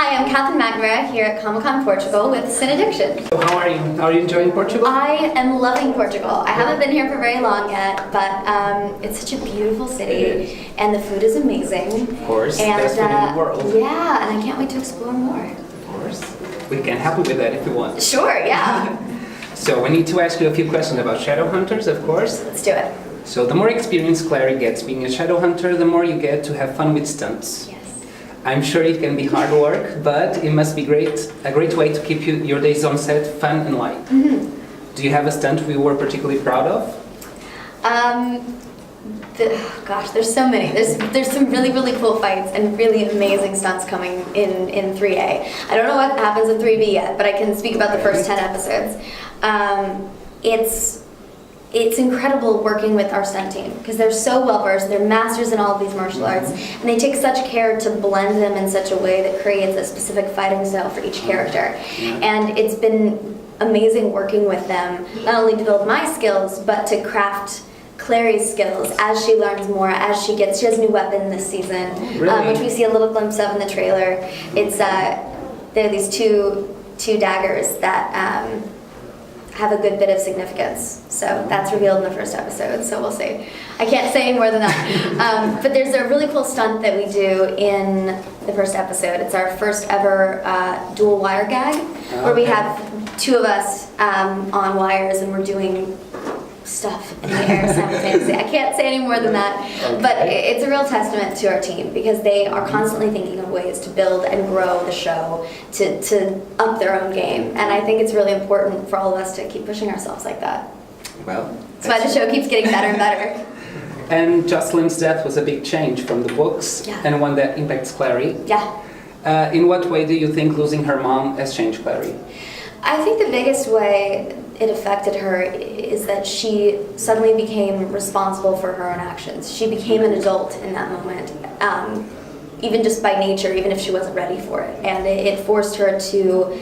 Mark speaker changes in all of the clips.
Speaker 1: Hi, I'm Katherine McNamara here at Comic-Con Portugal with Sin Addiction.
Speaker 2: So how are you? How are you enjoying Portugal?
Speaker 1: I am loving Portugal. I haven't been here for very long yet, but it's such a beautiful city, and the food is amazing.
Speaker 2: Of course,
Speaker 1: and,
Speaker 2: best food in the world.
Speaker 1: Yeah, and I can't wait to explore more.
Speaker 2: Of course. We can help you with that if you want.
Speaker 1: Sure, yeah.
Speaker 2: So we need to ask you a few questions about Shadowhunters, of course.
Speaker 1: Let's do it.
Speaker 2: So the more experience Clary gets being a Shadowhunter, the more you get to have fun with stunts.
Speaker 1: Yes.
Speaker 2: I'm sure it can be hard work, but it must be a great way to keep your days on set fun and light.
Speaker 1: Mm-hmm.
Speaker 2: Do you have a stunt we were particularly proud of?
Speaker 1: Gosh, there's so many. There's some really cool fights and really amazing stunts coming in 3A. I don't know what happens in 3B yet, but I can speak about the first 10 episodes. It's incredible working with our stunt team because they're so well versed. They're masters in all of these martial arts, and they take such care to blend them in such a way that creates a specific fighting style for each character. And it's been amazing working with them, not only to build my skills, but to craft Clary's skills as she learns more, as she has a new weapon this season, which we see a little glimpse of in the trailer. It's there are these two daggers that have a good bit of significance. So that's revealed in the first episode, so we'll see. I can't say any more than that. But there's a really cool stunt that we do in the first episode. It's our first ever dual wire gag, where we have two of us on wires and we're doing stuff in the air simultaneously. I can't say any more than that, but it's a real testament to our team because they are constantly thinking of ways to build and grow the show to up their own game, and I think it's really important for all of us to keep pushing ourselves like that.
Speaker 2: Well,
Speaker 1: that's why the show keeps getting better and better.
Speaker 2: And Jocelyn's death was a big change from the books, and one that impacts Clary.
Speaker 1: Yeah.
Speaker 2: In what way do you think losing her mom has changed Clary?
Speaker 1: I think the biggest way it affected her is that she suddenly became responsible for her own actions. She became an adult in that moment, even just by nature, even if she wasn't ready for it. And it forced her to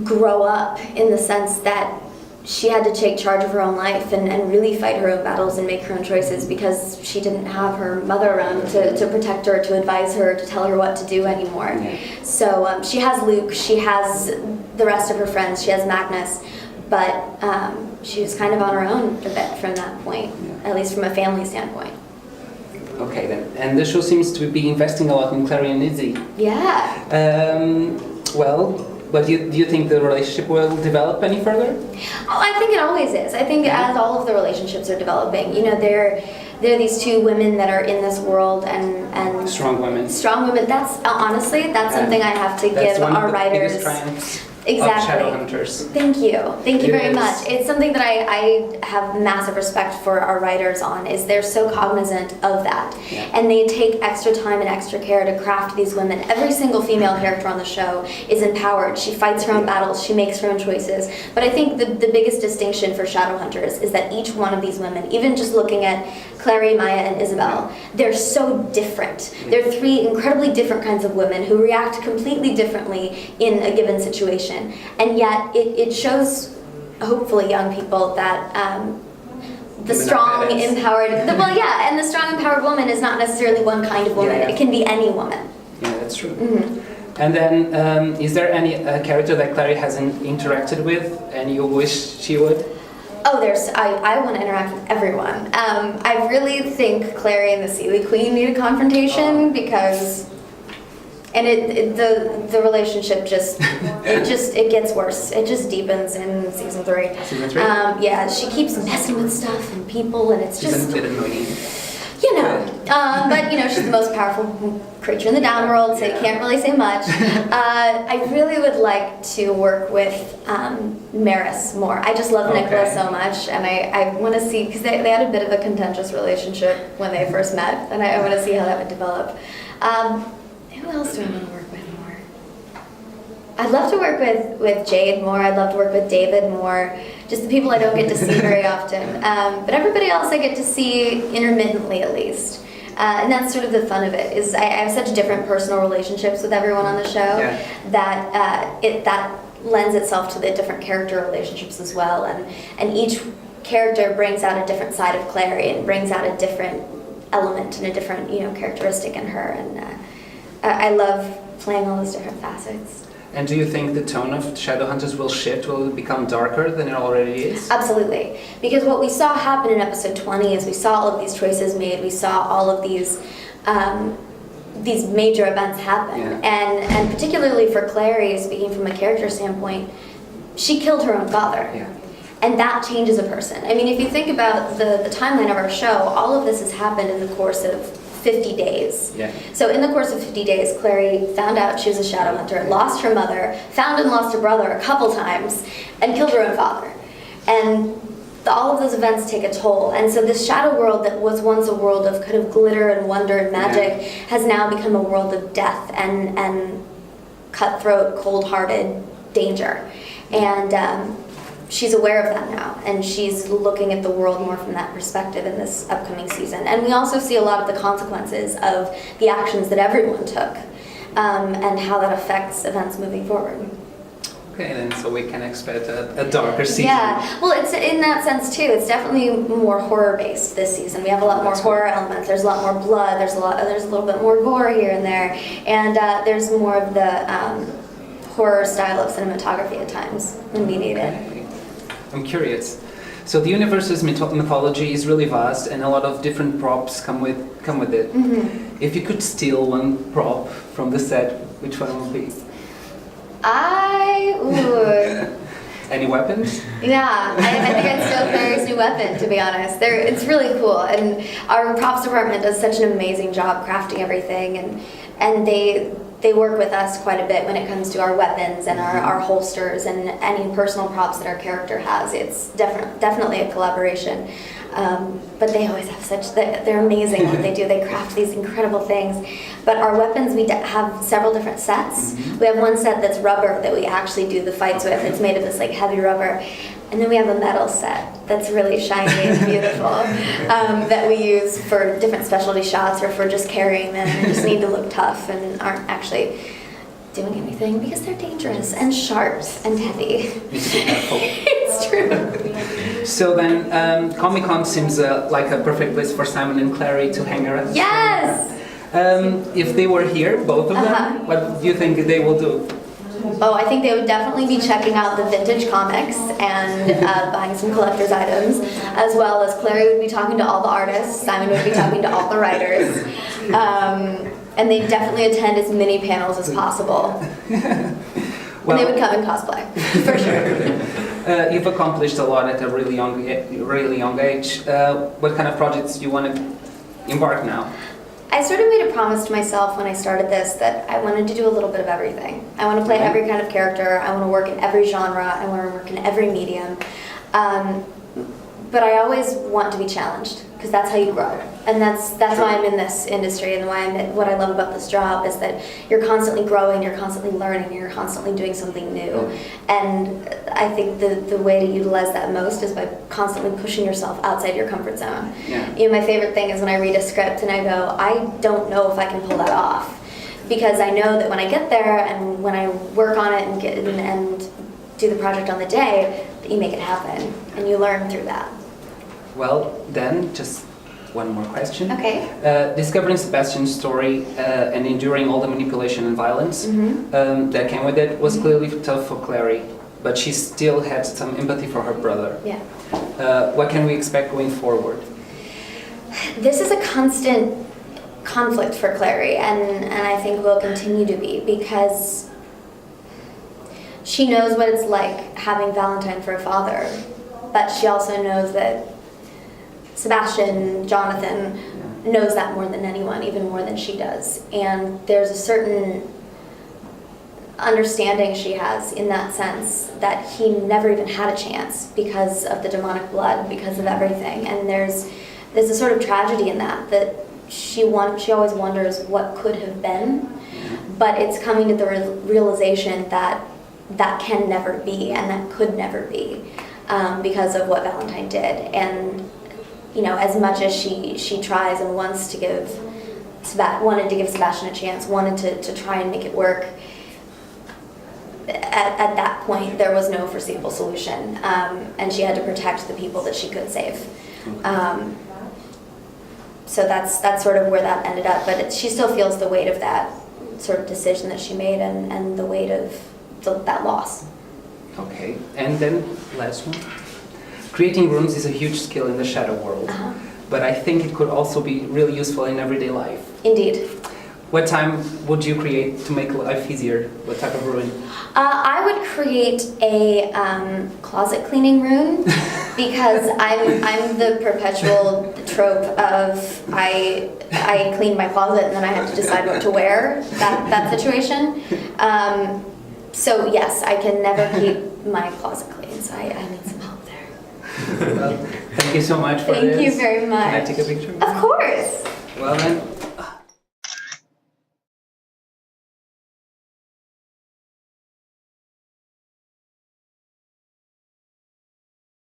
Speaker 1: grow up in the sense that she had to take charge of her own life and really fight her own battles and make her own choices because she didn't have her mother around to protect her, to advise her, to tell her what to do anymore. So she has Luke, she has the rest of her friends, she has Magnus, but she was kind of on her own a bit from that point, at least from a family standpoint.
Speaker 2: Okay then, and the show seems to be investing a lot in Clary and Izzy.
Speaker 1: Yeah.
Speaker 2: But do you think the relationship will develop any further?
Speaker 1: Oh, I think it always is. I think as all of the relationships are developing, you know, there are these two women that are in this world and
Speaker 2: strong women.
Speaker 1: Strong women. That's honestly, that's something I have to give our writers.
Speaker 2: Biggest triumphs
Speaker 1: exactly.
Speaker 2: Of Shadowhunters.
Speaker 1: Thank you very much. It's something that I have massive respect for our writers on. Is they're so cognizant of that, and they take extra time and extra care to craft these women. Every single female character on the show is empowered. She fights her own battles. She makes her own choices. But I think the biggest distinction for Shadowhunters is that each one of these women, even just looking at Clary, Maya, and Isabel, they're so different. They're three incredibly different kinds of women who react completely differently in a given situation. And yet it shows, hopefully, young people that the strong, empowered, and the strong, empowered woman is not necessarily one kind of woman. It can be any woman.
Speaker 2: Yeah, that's true. And then, is there any character that Clary hasn't interacted with and you wish she would?
Speaker 1: Oh, I want to interact with everyone. I really think Clary and the Sealy Queen need a confrontation because, and the relationship it gets worse. It just deepens in season 3.
Speaker 2: Season 3?
Speaker 1: Yeah, she keeps messing with stuff and people, and it's just.
Speaker 2: She's a bit annoying.
Speaker 1: You know, but you know, she's the most powerful creature in the downworld, so you can't really say much. I really would like to work with Maris more. I just love Nicola so much, and I want to see, because they had a bit of a contentious relationship when they first met, and I want to see how that would develop. Who else do I want to work with more? I'd love to work with Jade more. I'd love to work with David more. Just the people I don't get to see very often. But everybody else I get to see intermittently at least. And that's sort of the fun of it, is I have such different personal relationships with everyone on the show that lends itself to the different character relationships as well. And each character brings out a different side of Clary and brings out a different element and a different characteristic in her. And I love playing all those different facets.
Speaker 2: And do you think the tone of Shadowhunters will shift? Will it become darker than it already is?
Speaker 1: Absolutely. Because what we saw happen in episode 20 is we saw all of these choices made, we saw all of these major events happen.
Speaker 2: Yeah.
Speaker 1: And particularly for Clary, speaking from a character standpoint, she killed her own father.
Speaker 2: Yeah.
Speaker 1: And that changes a person. I mean, if you think about the timeline of our show, all of this has happened in the course of 50 days.
Speaker 2: Yeah.
Speaker 1: So in the course of 50 days, Clary found out she was a shadow hunter, lost her mother, found and lost her brother a couple times, and killed her own father. And all of those events take a toll. And so this shadow world that was once a world of kind of glitter and wonder and magic has now become a world of death and cutthroat, cold-hearted danger. And she's aware of that now, and she's looking at the world more from that perspective in this upcoming season. And we also see a lot of the consequences of the actions that everyone took, and how that affects events moving forward.
Speaker 2: Okay, then so we can expect a darker season.
Speaker 1: Yeah, well, it's in that sense too. It's definitely more horror-based this season. We have a lot more horror elements. There's a lot more blood. There's a little bit more gore here and there, and there's more of the horror style of cinematography at times when we need it.
Speaker 2: Okay. I'm curious. So the universe's mythology is really vast, and a lot of different props come with it.
Speaker 1: Mm-hmm.
Speaker 2: If you could steal one prop from the set, which one would be? Any weapons?
Speaker 1: Yeah, I think I'd steal Clary's new weapon, to be honest. It's really cool, and our props department does such an amazing job crafting everything, and they work with us quite a bit when it comes to our weapons and our holsters and any personal props that our character has. It's definitely a collaboration. But they always have they're amazing what they do. They craft these incredible things. But our weapons, we have several different sets.
Speaker 2: Mm-hmm.
Speaker 1: We have one set that's rubber that we actually do the fights with. It's made of this like heavy rubber. And then we have a metal set that's really shiny and beautiful that we use for different specialty shots or for just carrying them and just need to look tough and aren't actually doing anything because they're dangerous and sharp and heavy. It's true.
Speaker 2: So then, Comic-Con seems like a perfect place for Simon and Clary to hang around.
Speaker 1: Yes!
Speaker 2: If they were here, both of them, what do you think they will do?
Speaker 1: Oh, I think they would definitely be checking out the vintage comics and buying some collector's items, as well as Clary would be talking to all the artists, Simon would be talking to all the writers, and they'd definitely attend as many panels as possible. And they would come in cosplay, for sure.
Speaker 2: You've accomplished a lot at a really young age. What kind of projects do you want to embark now?
Speaker 1: I sort of made a promise to myself when I started this that I wanted to do a little bit of everything. I want to play every kind of character. I want to work in every genre. I want to work in every medium. But I always want to be challenged because that's how you grow. And that's why I'm in this industry, and what I love about this job is that you're constantly growing, you're constantly learning, you're constantly doing something new. And I think the way to utilize that most is by constantly pushing yourself outside your comfort zone.
Speaker 2: Yeah.
Speaker 1: You know, my favorite thing is when I read a script and I go, I don't know if I can pull that off. Because I know that when I get there and when I work on it and do the project on the day, that you make it happen and you learn through that.
Speaker 2: Well, then, just one more question.
Speaker 1: Okay.
Speaker 2: Discovering Sebastian's story and enduring all the manipulation and violence that came with it was clearly tough for Clary, but she still had some empathy for her brother.
Speaker 1: Yeah.
Speaker 2: What can we expect going forward?
Speaker 1: This is a constant conflict for Clary, and I think will continue to be, because she knows what it's like having Valentine for a father, but she also knows that Sebastian, Jonathan, knows that more than anyone, even more than she does. And there's a certain understanding she has in that sense that he never even had a chance because of the demonic blood, because of everything. And there's a sort of tragedy in that she always wonders what could have been, but it's coming to the realization that can never be and that could never be because of what Valentine did. And you know, as much as she tries and wanted to give Sebastian a chance, wanted to try and make it work, at that point there was no foreseeable solution, and she had to protect the people that she could save. So that's sort of where that ended up, but she still feels the weight of that sort of decision that she made and the weight of that loss.
Speaker 2: Okay, and then last one. Creating runes is a huge skill in the shadow world, but I think it could also be really useful in everyday life.
Speaker 1: Indeed.
Speaker 2: What time would you create to make life easier? What type of rune?
Speaker 1: I would create a closet cleaning rune because I'm the perpetual trope of I clean my closet and then I have to decide what to wear, that situation. So yes, I can never keep my closet clean, so I need some help there.
Speaker 2: Well, thank you so much for this.
Speaker 1: Thank you very much.
Speaker 2: Can I take a picture?
Speaker 1: Of course.
Speaker 2: Well then,